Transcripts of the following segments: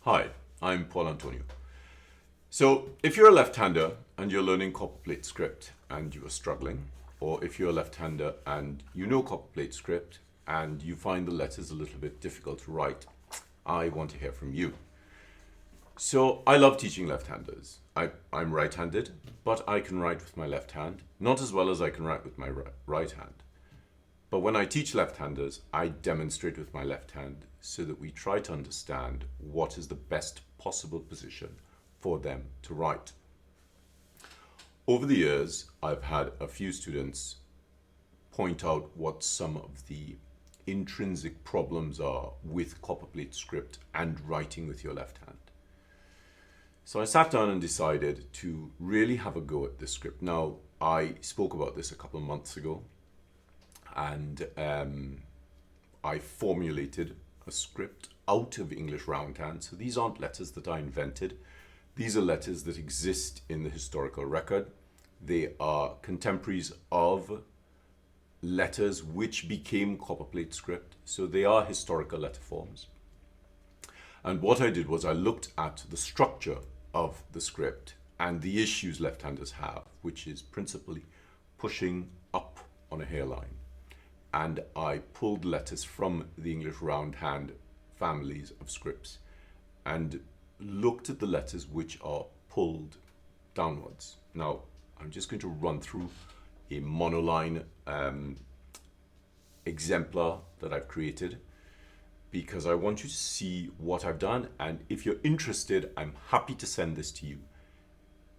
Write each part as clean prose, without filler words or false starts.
Hi, I'm Paul Antonio. So if you're a left-hander and you're learning Copperplate script and you are struggling, or if you're a left-hander and you know Copperplate script and you find the letters a little bit difficult to write, I want to hear from you. So I love teaching left-handers. I'm right-handed, but I can write with my left hand, not as well as I can write with my right hand. But when I teach left-handers, I demonstrate with my left hand so that we try to understand what is the best possible position for them to write. Over the years, I've had a few students point out what some of the intrinsic problems are with Copperplate script and writing with your left hand. So I sat down and decided to really have a go at this script. Now, I spoke about this a couple of months ago, and I formulated a script out of English Roundhand. So these aren't letters that I invented. These are letters that exist in the historical record. They are contemporaries of letters which became Copperplate script. So they are historical letter forms. And what I did was I looked at the structure of the script and the issues left-handers have, which is principally pushing up on a hairline. And I pulled letters from the English Roundhand families of scripts and looked at the letters which are pulled downwards. Now, I'm just going to run through a monoline exemplar that I've created because I want you to see what I've done. And if you're interested, I'm happy to send this to you.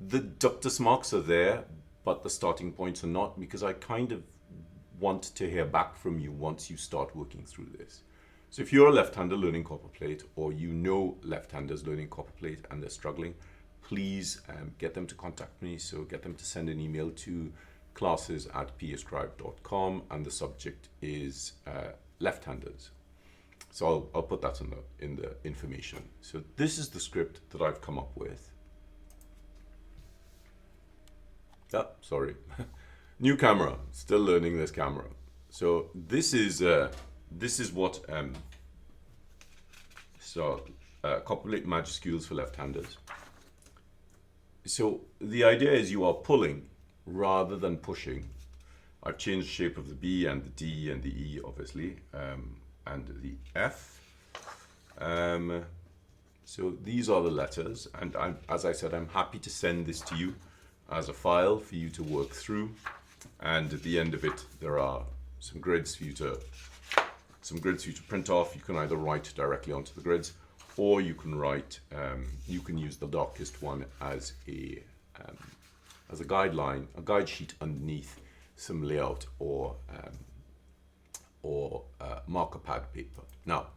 The ductus marks are there, but the starting points are not, because I kind of want to hear back from you once you start working through this. So if you're a left-hander learning Copperplate, or you know left-handers learning Copperplate and they're struggling, please get them to contact me. So get them to send an email to classes@PAScribe.com, and the subject is left-handers. So I'll put that in the information. So this is the script that I've come up with. Sorry. New camera, still learning this camera. So this is what Copperplate Majuscules for left-handers. So the idea is you are pulling rather than pushing. I've changed the shape of the B and the D and the E, obviously, and the F. So these are the letters, and as I said, I'm happy to send this to you as a file for you to work through. And at the end of it, there are some grids for you to print off. You can either write directly onto the grids, or you can write. You can use the darkest one as a guideline, a guide sheet underneath some layout or marker pad paper. Now,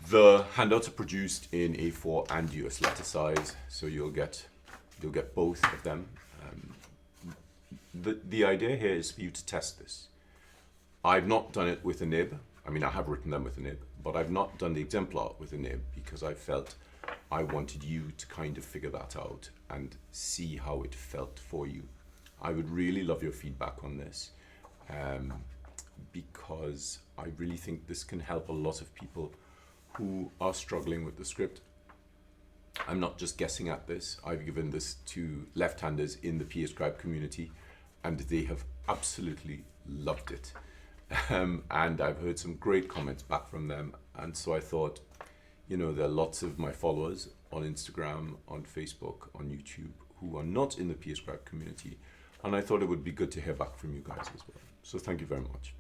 the handouts are produced in A4 and US letter size, so you'll get both of them. The idea here is for you to test this. I've not done it with a nib. I mean, I have written them with a nib, but I've not done the exemplar with a nib because I felt I wanted you to kind of figure that out and see how it felt for you. I would really love your feedback on this because I really think this can help a lot of people who are struggling with the script. I'm not just guessing at this. I've given this to left-handers in the PAScribe community, and they have absolutely loved it. And I've heard some great comments back from them. And so I thought, there are lots of my followers on Instagram, on Facebook, on YouTube, who are not in the PAScribe community. And I thought it would be good to hear back from you guys as well. So thank you very much.